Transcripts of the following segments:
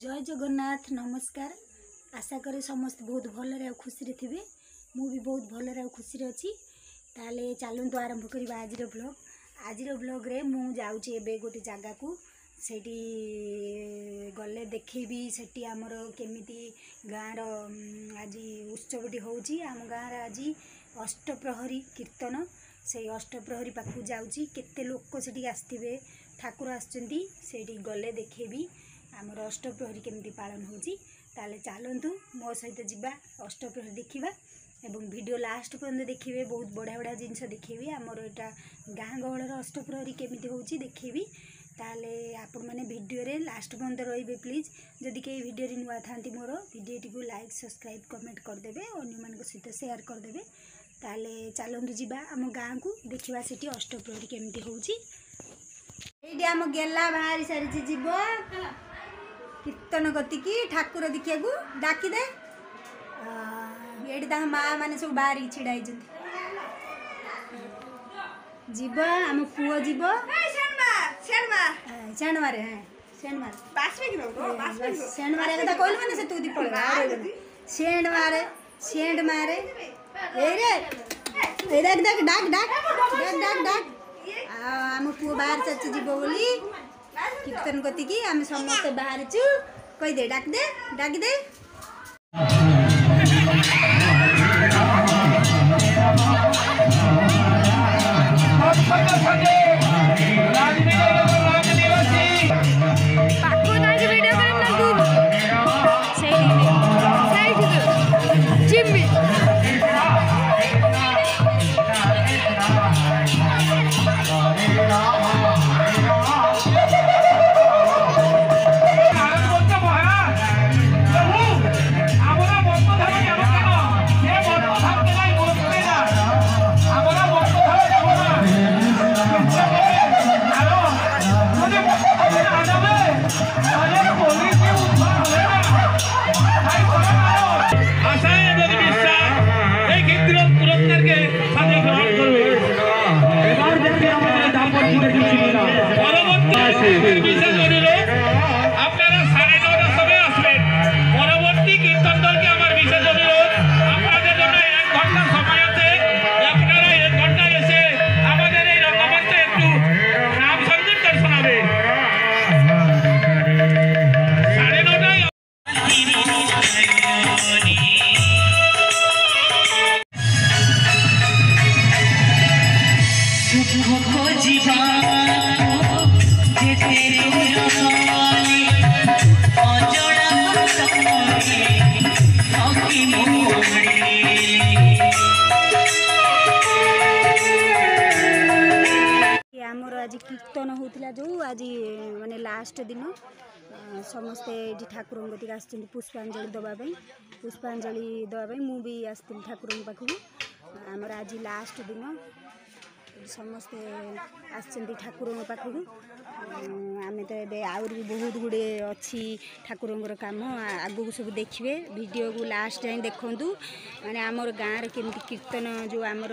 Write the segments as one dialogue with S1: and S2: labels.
S1: जय जगन्नाथ नमस्कार। आशा करी समस्त बहुत भलरे आ खुशी थे। मु भी बहुत भलरे आ खुशी अच्छी। ताले चलतु आरंभ करवा आज ब्लॉग रे मु जाऊँगी एबे गोटे जगह को सेठी गले देखेबी सेठी आमर केमिति गाँव आज उत्सवटी होउची। आम गाँव आज अष्टप्रहरी कीर्तन से अष्टप्रहरी पाखु जाऊँगी। केते लोक सेठी आसथिबे ठाकुर आछंती सेठी गले देखेबी आमर अष्टप्रहरी केमिति पालन होउची। ताले चलतु मो सहित जिबा अष्टप्रहरी देखिबा एवं वीडियो लास्ट पर्यंत देखिए। बहुत बढ़िया बढ़िया जिनस देखेबी आमर एटा गाँ गहलर अष्टप्रहरी केमिति होउची देखेबी। ताले आपण माने वीडियो रे लास्ट पर्यंत रहिबे प्लीज। जदि के वीडियो रे नुआ थांती मोर वीडियोटी को लाइक सब्सक्राइब कमेंट कर देबे अन्य मान सहित शेयर कर देबे। ताले चलतु जिबा आम गाँ को देखिबा सेठी अष्टप्रहरी केमिति होउची। एडी आम गेला बाहरी सारी जीवो कीर्तन गतिकी ठाकुर देखिया डाकी दे ये माँ मैंने सब बाहर छिड़ा जीव आम पुओ जीव सेणमारे सेणमारे कथा कहलु मैंने से तू दी पळगा सेणमारे सेणमारे ए रे ए देख देख डाक डाक डाक डाक डाक आम पुओ बाहर चच जीव बोली कीर्तन गतिकी आम समस्त बाहर छु कहि दे डाक दे आज कीर्तन होता जो आज माने लास्ट दिन समस्ते ये ठाकुर गति आस पुष्पांजलि दवाई मु भी आसती ठाकुर पाखक आमर आज लास्ट दिन समस्ते आसती ठाकुर पाखक आम तो ये आउर भी बहुत गुड़े अच्छी ठाकुर काम आगू सब देखिए वीडियो को लास्ट जाए देखूँ माने आमर गाँव केमती कीर्तन जो आमर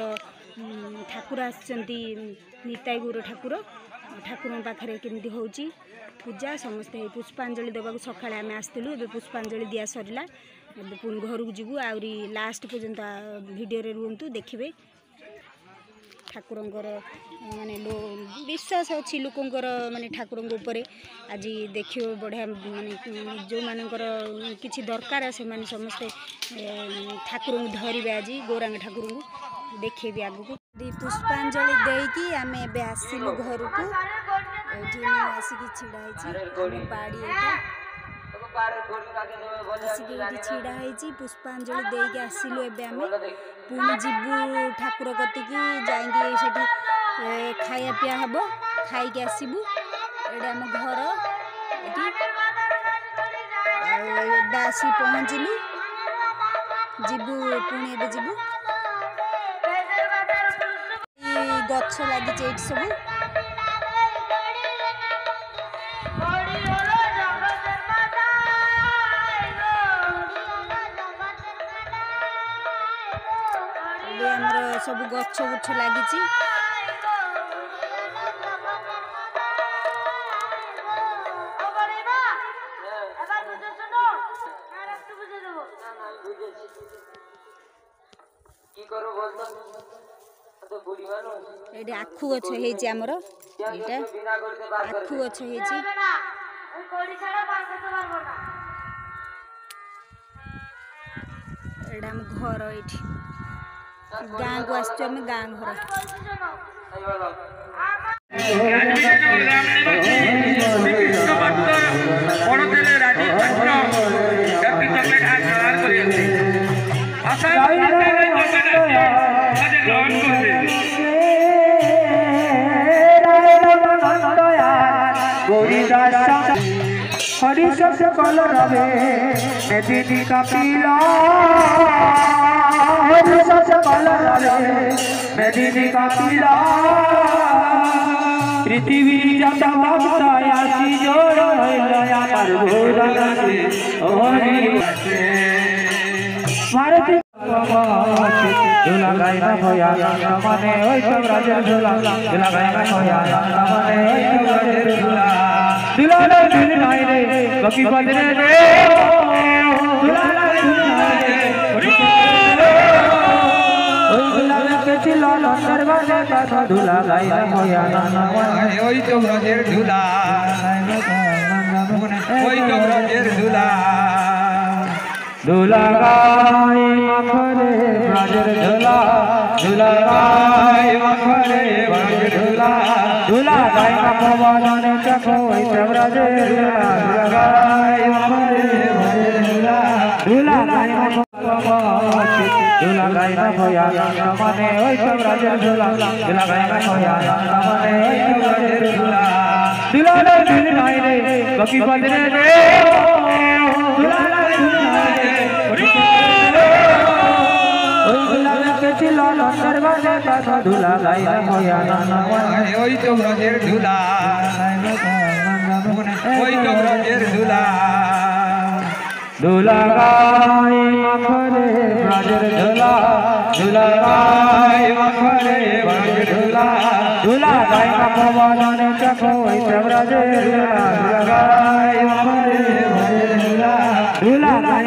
S1: ठाकुर आसती निताई गुरु ठाकुर पाखे केमती होची पूजा समस्ते पुष्पांजलि देवाक सकाଳେ आम आसलु ए पुष्पांजलि दिया सरला पुणी घर को जीवु आहरी लास्ट पर्यंत वीडियो रे रुहतु देखिए ठाकुर माने विश्वास अच्छी लोकंर माने ठाकुर ऊपर आज देखियो बढ़िया माने जो मानकर किछि दरकार से माने समस्ते ठाकुर धरिबे आज गौरांग ठाकुर को देखे भी आगु पुष्पांजलि देकी आम ए आसलु घर को आसिक छिड़ा बाड़ी आसिक छिड़ा पुष्पांजलि देकी आसलु एम पुणी जीवु ठाकुर कतिकी जाइए खाया पिया हम खाई आसबू ये आम घर ये आसी पहुँचलु जीवु पुणी ए जीवु गछ लगी सब सब गछ गुछ लगी ये आखु गछ होइछि हमर एटा आखु गछ होइछि एटा हम घर एठी गाँ को आसछु हम गाँ घर
S2: हरिश कल रवे मेदिनी कपिला हरिश कल रवे मेदिनी कपिला पृथ्वी जत भक्त आसी जोर लया पर भोरने हरि भारत झूला गाइबा होया मने ओइ सब राजेर झूला झूला गाइबा होया मने ओइ सब राजेर झूला झूला ना झूल नाइ रे कपि बदरे रे झूला ना झूल नाइ रे ओइ झूला के चिल्ला अंदर वाले का झूला गाइबा होया मने ओइ सब राजेर झूला ओइ सब राजेर झूला झूला गाय मखरे राजेर झूला झूला गाय मखरे राजेर झूला झूला गाय मखवाने चको सब राजेर झूला गाय मखरे राजेर झूला झूला गाय मखवाने झूला गाय मखया मने ओइ सब राजेर झूला झूला गाय मखया मने ओइ सब राजेर झूला झूला ना झूल नाइ रे कपि बदरे रे झूला ना झूल नाइ रे ओइ झूला के चिल्ला अंदर वाले का झूला गाइबा होया ओइ सब राजेर झूला ओइ सब राजेर झूला झूला गाय मखरे राजेर झूला झूला गाय मखरे राजेर झूला झूला गाय मखवाने चको सब राजेर झूला गाय मखरे राजेर झूला झूला गाय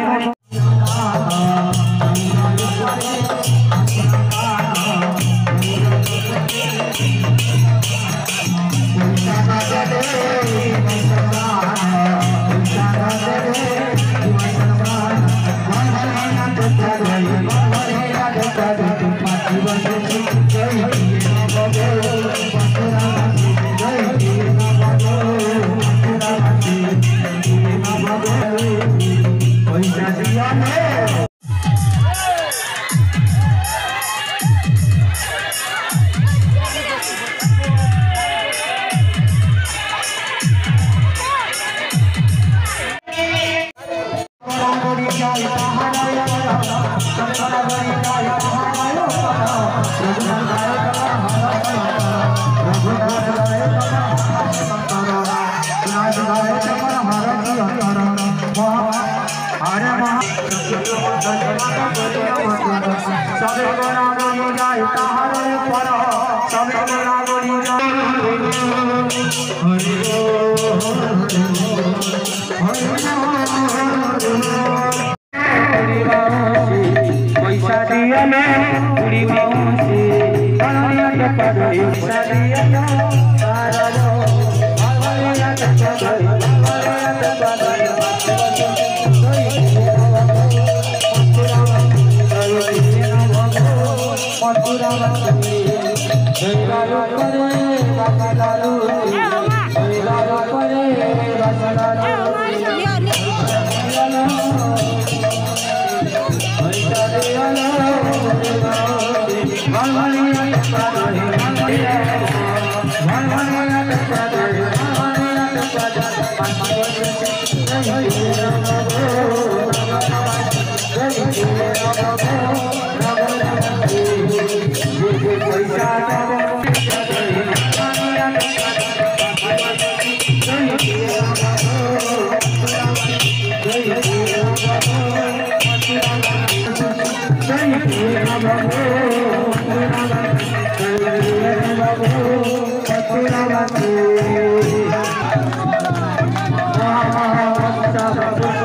S3: Jai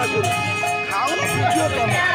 S3: କରୁ ଖାଉନ ଭିଡ଼ିଓ ତମ